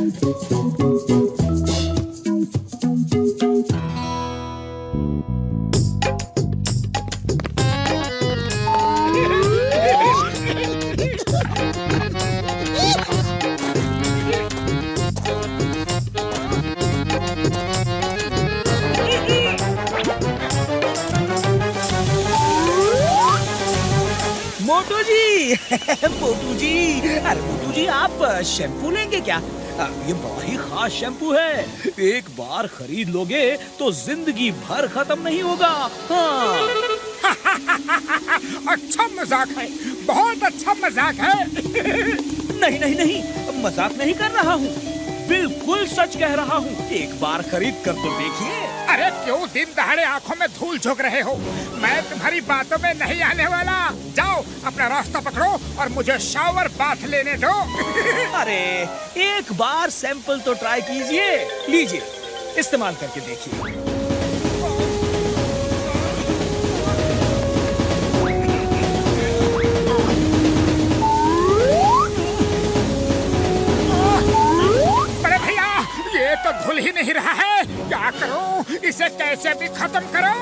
मोटू जी मोटू जी, अरे मोटू जी आप शैम्पू लेंगे क्या? ये बड़ा ही खास शैम्पू है, एक बार खरीद लोगे तो जिंदगी भर खत्म नहीं होगा। हाँ। अच्छा मजाक है, बहुत अच्छा मजाक है। नहीं नहीं नहीं, मजाक नहीं कर रहा हूँ, बिल्कुल सच कह रहा हूँ। एक बार खरीद कर तो देखिए। अरे क्यों दिन दहाड़े आंखों में धूल झोंक रहे हो? मैं तुम्हारी बातों में नहीं आने वाला। जाओ अपना रास्ता पकड़ो और मुझे शावर बाथ लेने दो। अरे एक बार सैंपल तो ट्राई कीजिए, लीजिए इस्तेमाल करके देखिए। तो धुल ही नहीं रहा है, क्या करूं? इसे कैसे भी खत्म करो।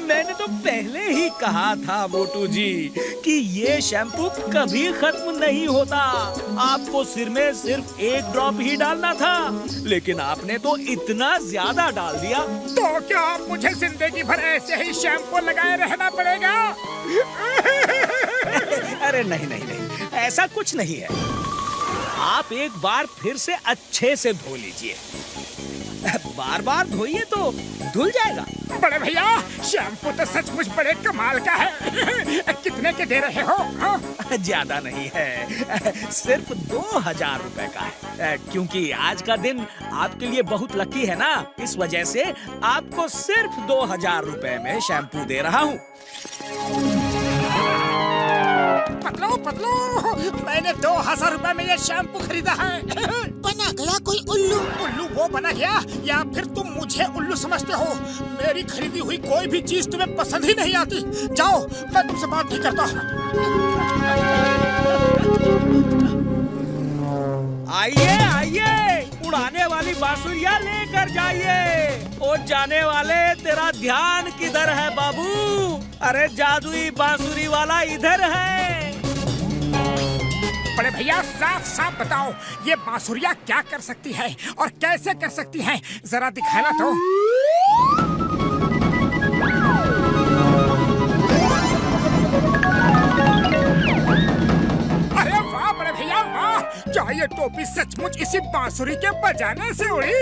मैंने तो पहले ही कहा था मोटू जी कि ये शैम्पू कभी खत्म नहीं होता। आपको सिर में सिर्फ एक ड्रॉप ही डालना था, लेकिन आपने तो इतना ज्यादा डाल दिया। तो क्या मुझे जिंदगी भर ऐसे ही शैम्पू लगाए रहना पड़ेगा? अरे नहीं नहीं नहीं, ऐसा कुछ नहीं है। आप एक बार फिर से अच्छे से धो लीजिए, बार बार धोइए तो धुल जाएगा। बड़े भैया शैम्पू तो सचमुच बड़े कमाल का है। कितने के दे रहे हो? ज्यादा नहीं है, सिर्फ 2000 रुपए का है। क्योंकि आज का दिन आपके लिए बहुत लकी है ना, इस वजह से आपको सिर्फ 2000 रुपए में शैम्पू दे रहा हूँ। पतलू पतलू, मैंने 2000 रुपए में ये शैम्पू खरीदा है। बना गया कोई उल्लू? उल्लू वो बना गया या फिर तुम मुझे उल्लू समझते हो? मेरी खरीदी हुई कोई भी चीज तुम्हें पसंद ही नहीं आती। जाओ, मैं तुमसे बात नहीं करता। आइए आइए, उड़ाने वाली बांसुरियां लेकर जाइए। ओ जाने वाले, तेरा ध्यान किधर है बाबू? अरे जादुई बांसुरी वाला इधर है। बड़े भैया साफ साफ बताओ, ये बांसुरियां क्या कर सकती है और कैसे कर सकती है, जरा दिखाना तो। अरे वाह बड़े भैया वाह, क्या ये टोपी सचमुच इसी बांसुरी के बजाने से उड़ी?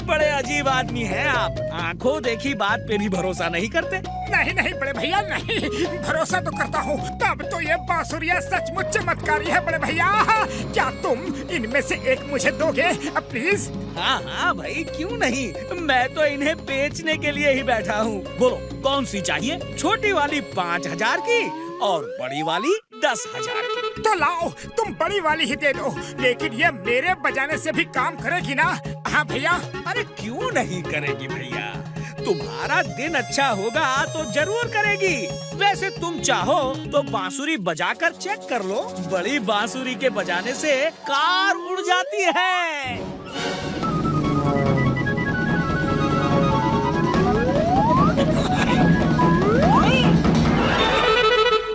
बड़े अजीब आदमी हैं आप, आंखों देखी बात पे भी भरोसा नहीं करते। नहीं नहीं बड़े भैया नहीं, भरोसा तो करता हूँ। तब तो ये बांसुरियां सचमुच चमत्कारी है बड़े भैया। क्या तुम इनमें से एक मुझे दोगे प्लीज? हाँ हाँ भाई, क्यों नहीं, मैं तो इन्हें बेचने के लिए ही बैठा हूँ। बोलो कौन सी चाहिए? छोटी वाली 5000 की और बड़ी वाली 10,000 की। तो लाओ, तुम बड़ी वाली ही दे दो, लेकिन ये मेरे बजाने से भी काम करेगी ना? हाँ भैया। अरे क्यों नहीं करेगी भैया, तुम्हारा दिन अच्छा होगा तो जरूर करेगी। वैसे तुम चाहो तो बांसुरी बजाकर चेक कर लो, बड़ी बांसुरी के बजाने से कार उड़ जाती है।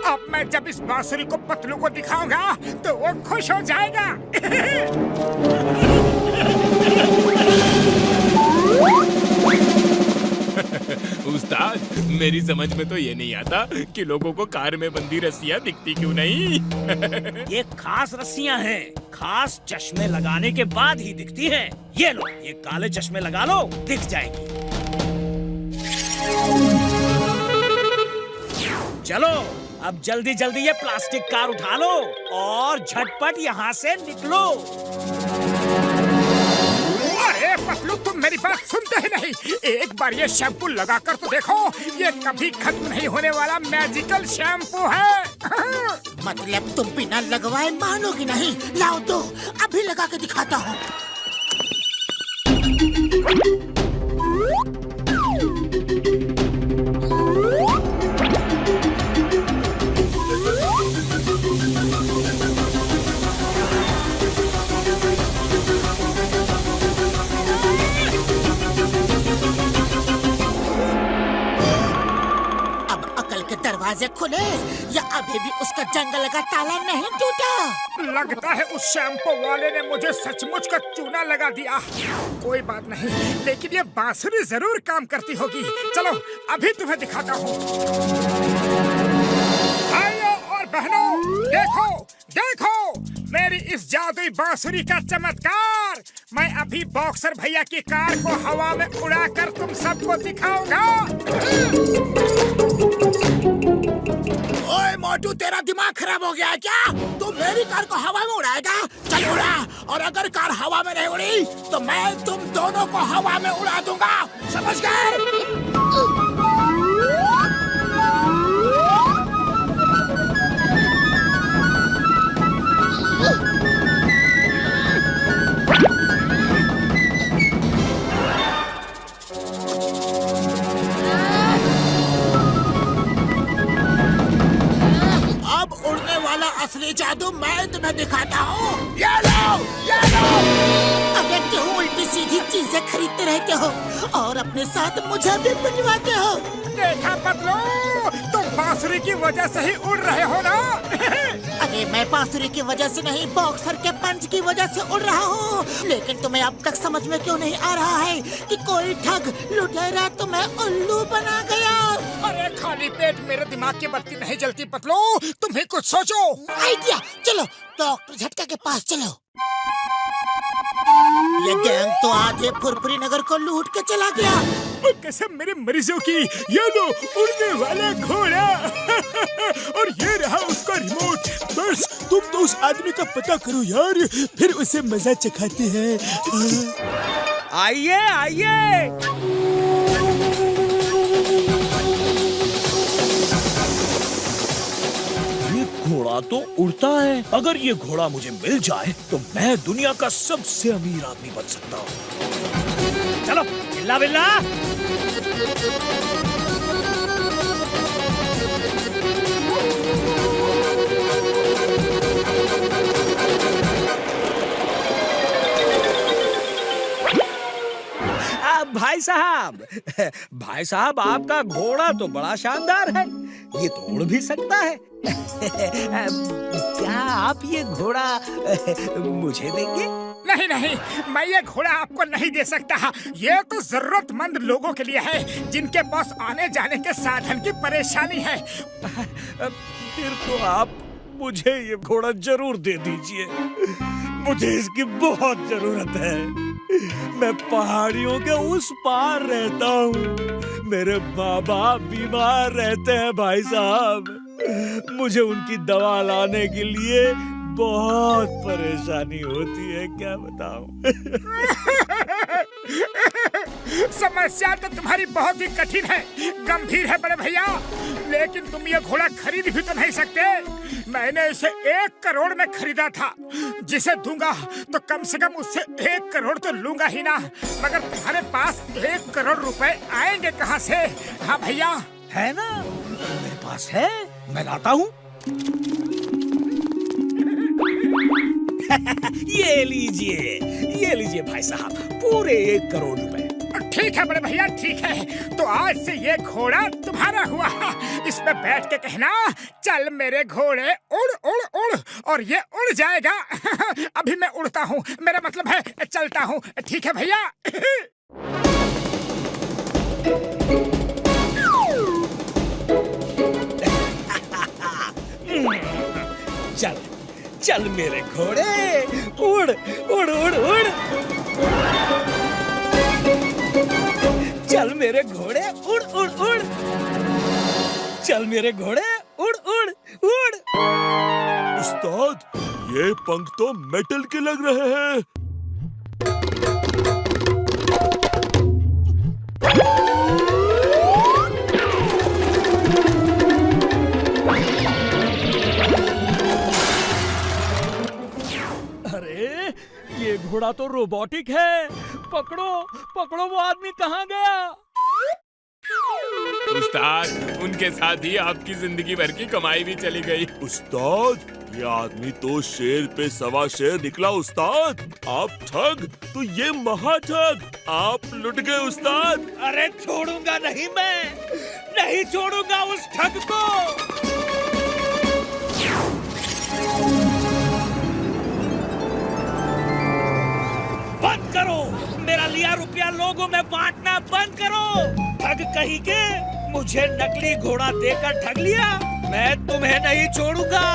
अब मैं जब इस बांसुरी को पतलू को दिखाऊंगा तो वो खुश हो जाएगा। उस्ताद, मेरी समझ में तो ये नहीं आता कि लोगों को कार में बंधी रस्सियाँ दिखती क्यों नहीं। ये खास रस्सियाँ हैं, खास चश्मे लगाने के बाद ही दिखती हैं। ये लो, ये काले चश्मे लगा लो, दिख जाएगी। चलो अब जल्दी जल्दी ये प्लास्टिक कार उठा लो और झटपट यहाँ से निकलो। अरे पतलू, तुम मेरी बात सुनते ही नहीं। एक बार ये शैम्पू लगाकर तो देखो, ये कभी खत्म नहीं होने वाला मैजिकल शैम्पू है। मतलब तुम बिना लगवाए मानोगी नहीं? लाओ दो, अभी लगा के दिखाता हूँ। के दरवाजे खुले या अभी भी उसका जंगल का ताला नहीं टूटा? लगता है उस शैम्पू वाले ने मुझे सचमुच का चूना लगा दिया। कोई बात नहीं, लेकिन ये बांसुरी जरूर काम करती होगी। चलो अभी तुम्हें दिखाता हूँ। भाइयों और बहनों, देखो देखो मेरी इस जादुई बांसुरी का चमत्कार। मैं अभी बॉक्सर भैया की कार को हवा में उड़ाकर तुम सबको दिखाऊंगा। ओए मोटू, तेरा दिमाग खराब हो गया है क्या? तू मेरी कार को हवा में उड़ाएगा? चल उड़ा, और अगर कार हवा में नहीं उड़ी तो मैं तुम दोनों को हवा में उड़ा दूंगा, समझ गए? अब उड़ने वाला असली जादू मैं तुम्हें दिखाता हूँ। ये लो, ये लो। अगर क्यों उल्टी सीधी चीजें खरीदते रहते हो और अपने साथ मुझे भी बनवाते हो? देखा पतलू, तुम बांसुरी की वजह से ही उड़ रहे हो ना? अरे मैं बांसुरी की वजह से नहीं, बॉक्सर के पंच की वजह से उड़ रहा हूँ। लेकिन तुम्हें अब तक समझ में क्यों नहीं आ रहा है कि कोई ठग लुटेरा तुम्हें उल्लू बना गया? अरे खाली पेट मेरे दिमाग की बत्ती नहीं जलती पतलू, तुम ही कुछ सोचो। आइडिया, चलो डॉक्टर झटका के पास चलो। ये गैंग तो आधे फुरफुरी नगर को लूट के चला गया। और कसम मेरे मरीजों की, ये लो उड़ने वाला घोड़ा। और ये रहा उसका रिमोट। बस तुम तो उस आदमी का पता करो यार, फिर उसे मजा चखाते हैं। आइए आइए। ये घोड़ा तो उड़ता है। अगर ये घोड़ा मुझे मिल जाए तो मैं दुनिया का सबसे अमीर आदमी बन सकता हूँ। चलो बिल्ला बिल्ला। भाई साहब आपका घोड़ा तो बड़ा शानदार है, ये तो उड़ भी सकता है। क्या आप ये घोड़ा मुझे देंगे? नहीं नहीं, मैं ये घोड़ा आपको नहीं दे सकता। ये तो जरूरतमंद लोगों के लिए है जिनके पास आने जाने के साधन की परेशानी है। फिर तो आप मुझे ये घोड़ा जरूर दे दीजिए, मुझे इसकी बहुत जरूरत है। मैं पहाड़ियों के उस पार रहता हूँ, मेरे माँ बाप बीमार रहते हैं भाई साहब, मुझे उनकी दवा लाने के लिए बहुत परेशानी होती है, क्या बताऊं। समस्या तो तुम्हारी बहुत ही कठिन है, गंभीर है बड़े भैया, लेकिन तुम ये घोड़ा खरीद भी तो नहीं सकते। मैंने इसे 1 करोड़ में खरीदा था, जिसे दूंगा तो कम से कम उससे 1 करोड़ तो लूंगा ही ना। मगर तुम्हारे पास 1 करोड़ रुपए आएंगे कहाँ से? हाँ भैया है ना, मेरे पास है, मैं लाता हूँ। ये लीजिए भाई साहब, पूरे 1 करोड़ रुपए। ठीक है बड़े भैया, ठीक है। तो आज से ये घोड़ा तुम्हारा हुआ। इस पे बैठ के कहना, चल मेरे घोड़े उड़ उड़ उड़, और ये उड़ जाएगा। अभी मैं उड़ता हूँ, मेरा मतलब है चलता हूँ। ठीक है भैया। चल चल मेरे घोड़े, उड़ उड़ उड़ उड़। चल मेरे घोड़े उड़ उड़ उड़। चल मेरे घोड़े उड़ उड़ उड़। उस्ताद, ये पंख तो मेटल के लग रहे हैं। अरे ये घोड़ा तो रोबोटिक है। पकड़ो पकड़ो, वो आदमी कहाँ गया? उस्ताद, उनके साथ ही आपकी जिंदगी भर की कमाई भी चली गई। उस्ताद, ये आदमी तो शेर पे सवा शेर निकला। उस्ताद, आप ठग तो ये महा ठग, आप लुट गए उस्ताद। अरे छोड़ूंगा नहीं मैं, नहीं छोड़ूंगा उस ठग को। बंद करो, मेरा लिया रुपया लोगों में बांटना बंद करो। ठग कहीं के, मुझे नकली घोड़ा देकर ठग लिया, मैं तुम्हें नहीं छोड़ूंगा।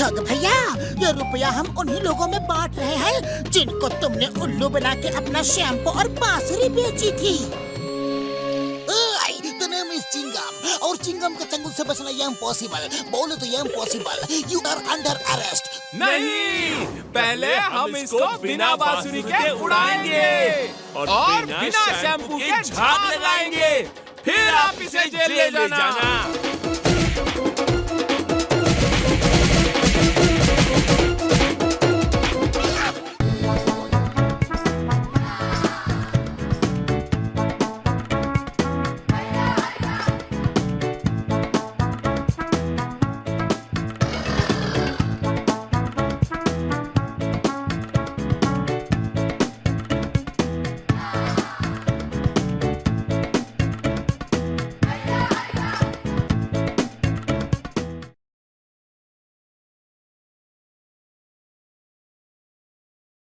ठग भैया, ये रुपया हम उन्हीं लोगों में बांट रहे हैं जिनको तुमने उल्लू बना के अपना शैम्पू और बांसुरी बेची थी। The name is चिंगम और चिंगम के चंगुल से बचना ये इम्पॉसिबल। बोलो तो ये impossible. You are under arrest। नहीं, पहले हम इसको बिना बांसुरी के उड़ाएंगे और बिना शैम्पू के झाग लगाएंगे, फिर आप इसे जेल ले जाना।